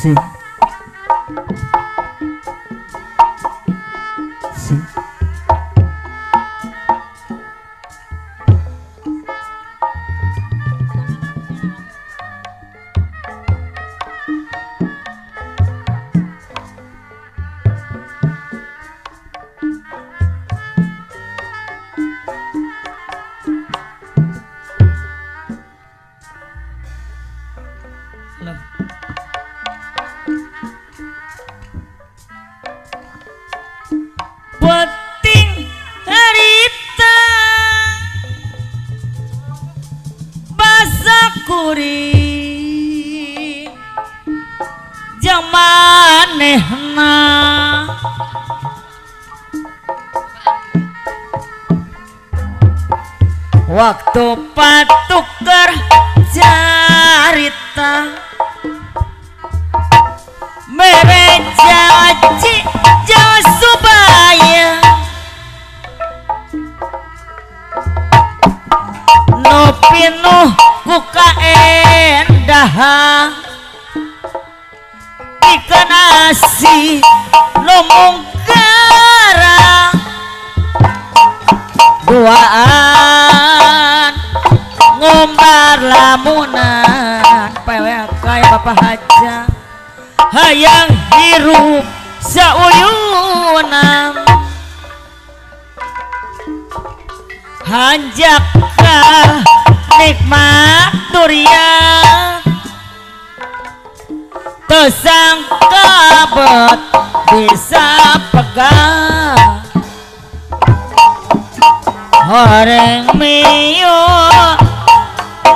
Si Si Penting harita basa kuring jang manehna waktu patuker carita mere janji jauh supaya no pinuh kuka endah ikan asih no mungkara duaan ngombar lamunan pewe kaya bapak haja hayang hirup sauyunan hanjaka nikmat durian tersangka bet bisa pegang horeng miyo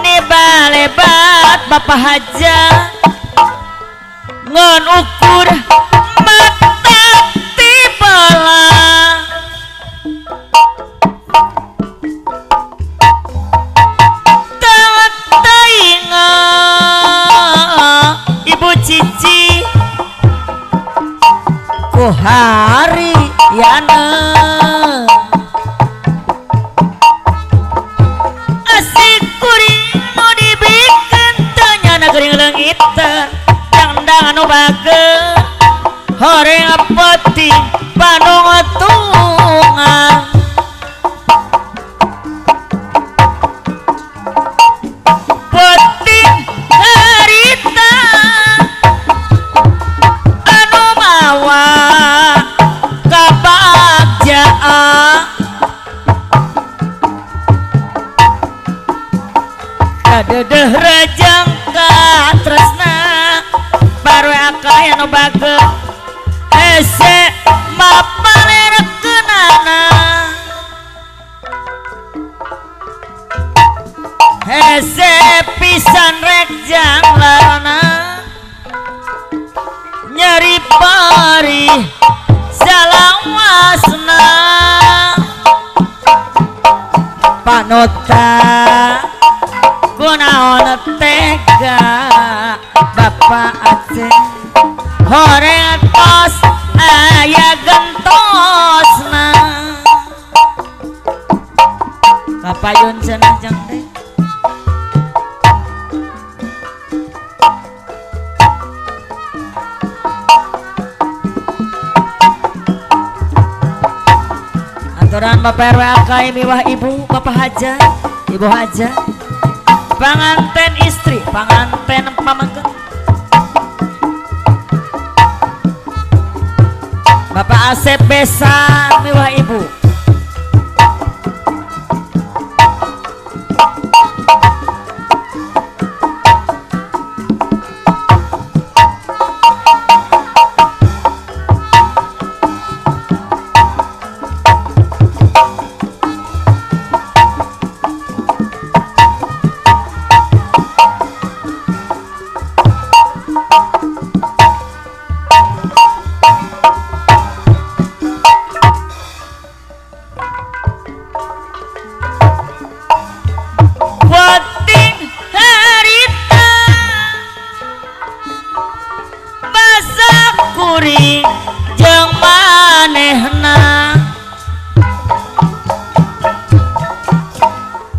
ni balebat bapak haja ngon ukur mata tibala tawat tainga ibu cici ku hari yana asik kuring nu dibikin tanya negeri lengiter anu bager horeng peti panung tungan peti harita anu mawa kabagjaan kadedeh rajang katresna baru akay anu bager ese mapaler kenana ese pisan rek janglarna nyeri pari salawasna panuta kunaon tega bapak Aceh horeng tos aya gentosna kapayun cenah jang teh aturan bapak RW akay miwah ibu bapak haja ibu haja panganten istri panganten pamangken Bapak Asep besan miwah ibu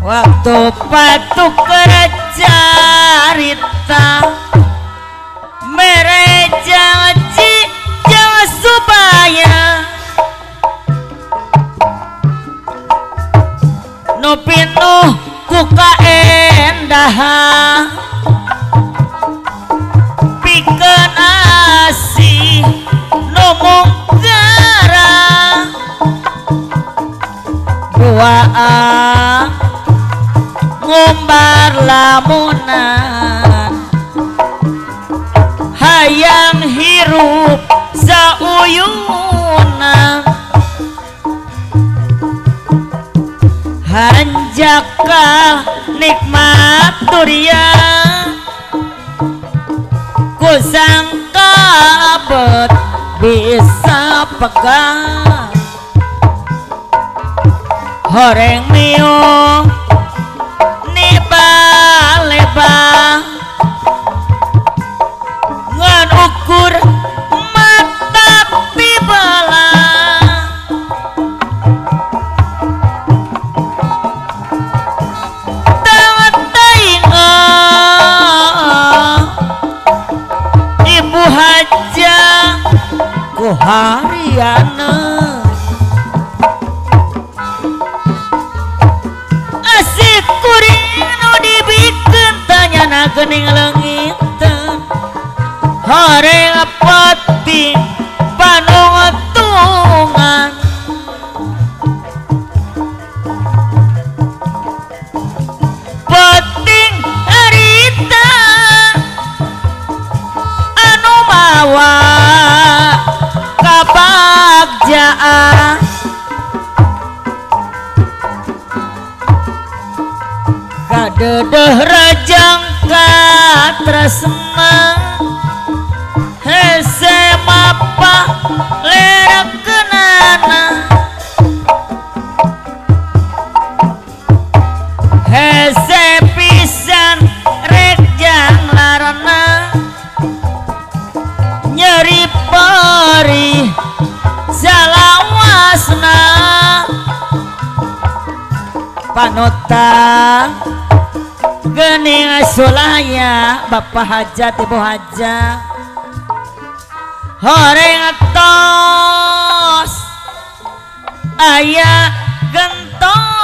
waktu patuk carita mere saha pikeun asih nomong gara doa ngumbar lamunan hayang hirup sauyunan hanjaka nikmat durian ku sangka abet bisa pegang horeng mio ni balebang ngan ukur mata tibelang tawat taingan ibu haja ku hariana asik kuring nu dibikeun tanyana geuning leungiteun horeng pati panuntungan penting harita anu mawa kabagjaan kadeudeung rajang katresna hese mapa lerekeunana hese pisan rek janglarna nyeri perih salawasna panutan geuning sulaya bapak hajat ibu hajat horeng tos aya gentosna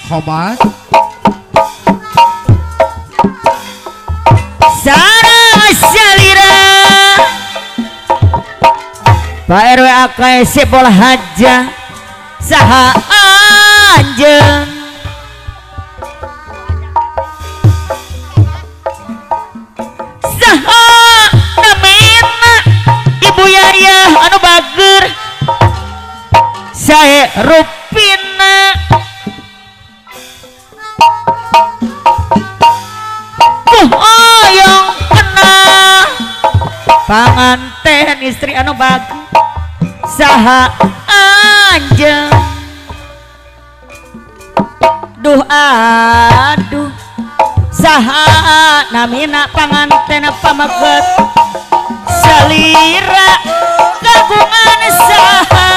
Sobat sareng salira Pak RW AKS bola haja saha anjeun saha namina Ibu Yaya anu bager sae rupina yang kena panganten istri anu bagus saha anjeun duh aduh saha namina panganten pameget salira kagungan saha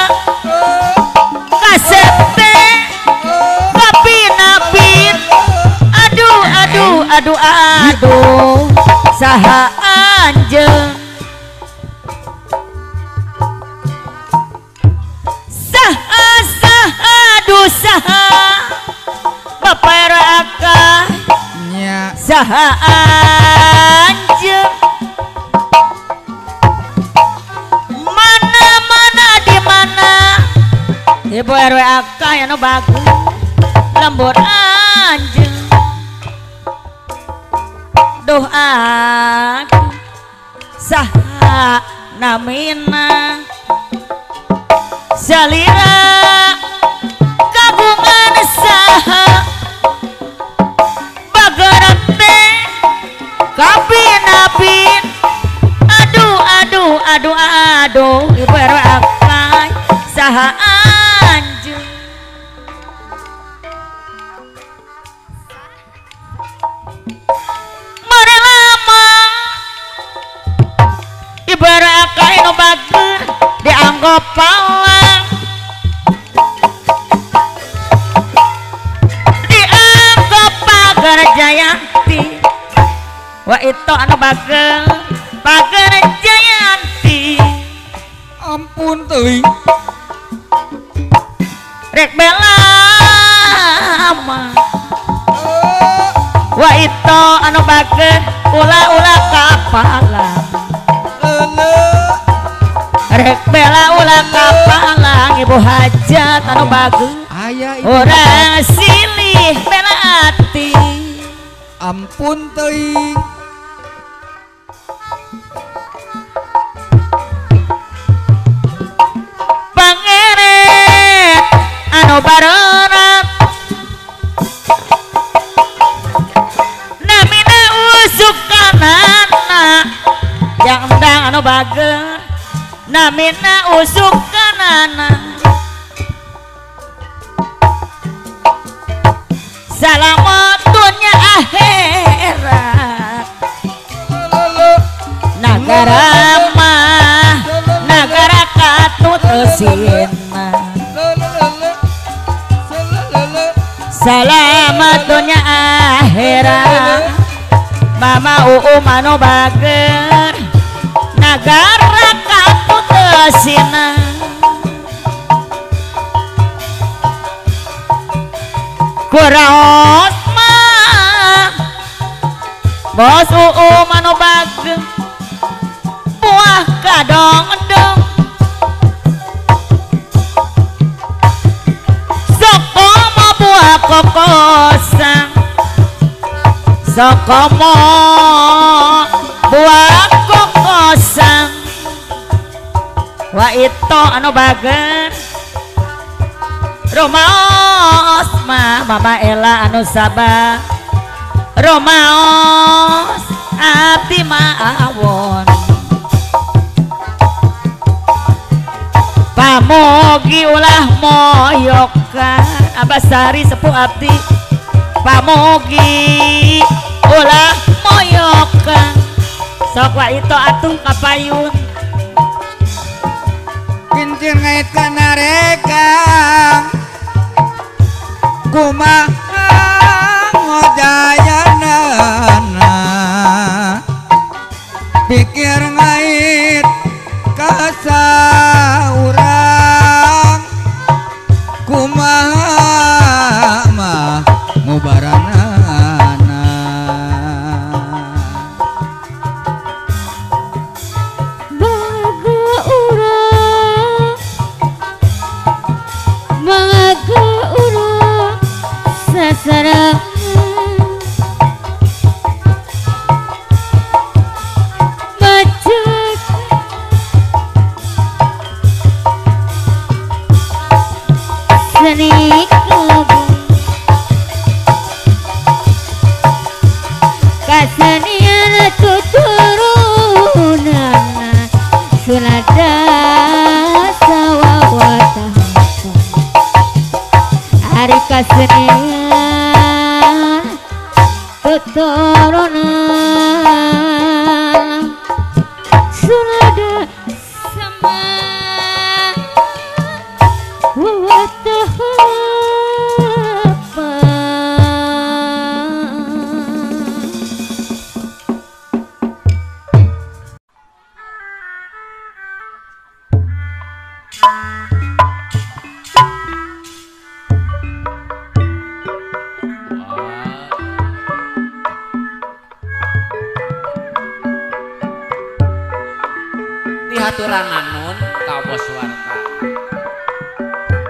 kasete kapinapin aduh aduh aduh aduh saha anjeun saha saha aduh saha Bapak Raka nya saha anjeun PRW akah anu bagus lembur anjeun duh aku saha namina salira kagungan saha bagerak teh kapin-apin aduh ibu RW akah saha anjeun mari lama ibu RW akah anu bager dianggap palang dianggap pagar Jayanti wa itu anu bager pagar Jayanti ampun teuing rek bela mah wa itu anu bager ulah kapalang rek bela ulah kapalang ibu hajat anu bager aya orang silih bela hati ampun teuing pangeret anu baronat namina usuk kanana yang endang anu bager namina usuk kanana salamatnya akhirat nagara mah nagara katutusina selamat dunia akhirat mama mano bager nagara katutusina kuraos mah bos mano bager buah kadong-dong sokomo buah kokosang sokomo buah kokosang wa itu anu bager Romaos mah mama Ella anu sabar Romaos abdi maawon pamogi ulah moyokan abasari sepuh abdi pamogi ulah moyokan sok wa itu atuh kapayun kincir ngait kana rekang kumaha ngojayanana pikir ngait kasaurang kumaha mah ngubaranana baga urang sasarang macet seni kagung kasanian tuturunana sulada sawawata hari kasenian tuturunan sulada sama wawata haturangan nun ka bos warta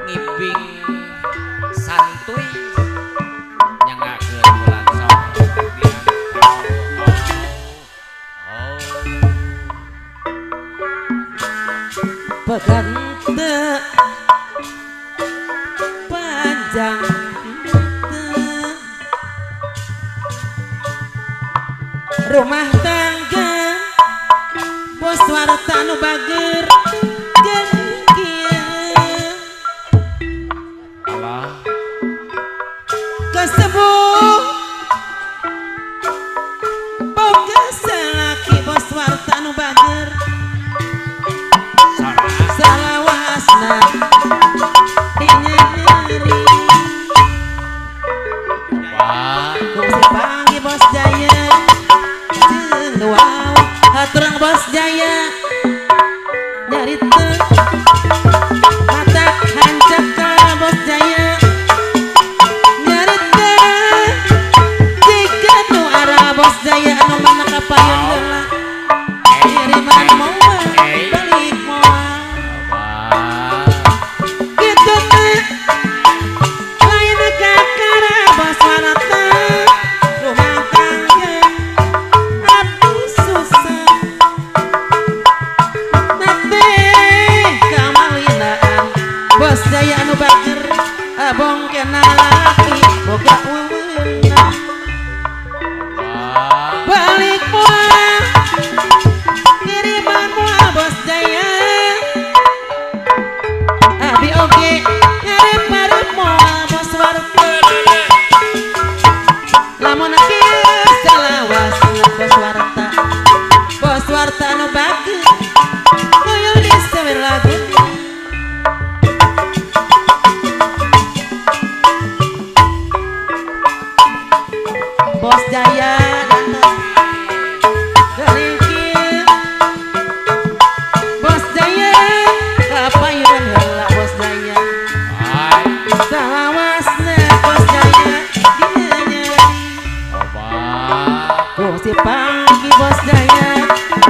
ngibing santuy nyangakeun bulan sok pegante panjang rumah tangga bos warta nu bager gengkieu Allah kesebuh boga salaki bos warta nu bager salawasna dinyeri wah kungsi panggil bos Jaya jeung wow haturang bos Jaya nyarita mata hancak ka bos Jaya nyarita jika nu arah bos Jaya anu mana kapayun heula kiriman moal balik moal kitu teh lain kakara bos warta rumah tangga abdi susah nate kamalinaan bos Jaya anu bager abong kena laki boga wewenang balik moal kiriman moal bos Jaya abi oge ngarep-ngarep moal bos warta lamun kieu salawasna bos warta anu bager koyo disewer lagu bos Jaya datang keringkieu bos Jaya kapayun heula bos Jaya ai salawasna bos Jaya dinyeri obat kungsi panggi bos Jaya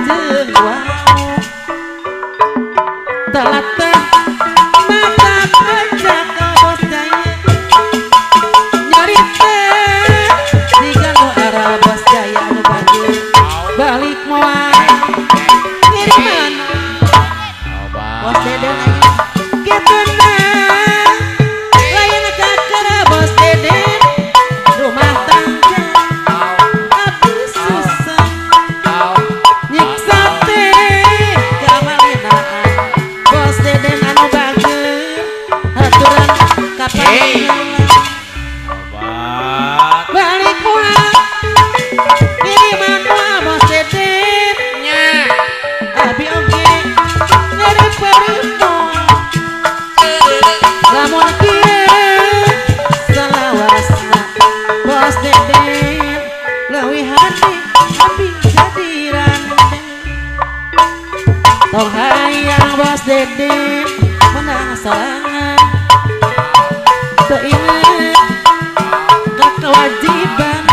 jeung wow telatah mata kancak ka bos Jaya nyarita jika nu arah bos Jaya anu bager balik moal kiriman bos Deden aya kituna lain kakara bos Deden rumah tangga abdi susah nyiksa teh kamalinaan bos Deden anu bager haturan kapayun obat balik moal kiriman moal bos Deden nya abi oge ngarep-ngarep moal lamun kieu salawasna bos Deden leuwih hati abi jadi randeng tong hayang bos Deden menang sorangan teu inget ka kewajiban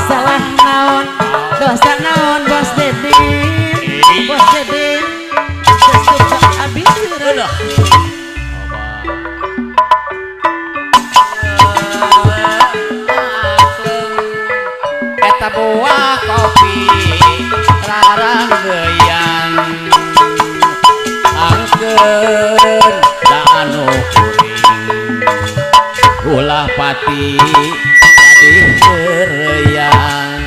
salah naon dosa naon bos Deden sesuka abi seureun eta buah kopi rarang geuyan angkeun da anu kuring ulah pati jadi heureuyang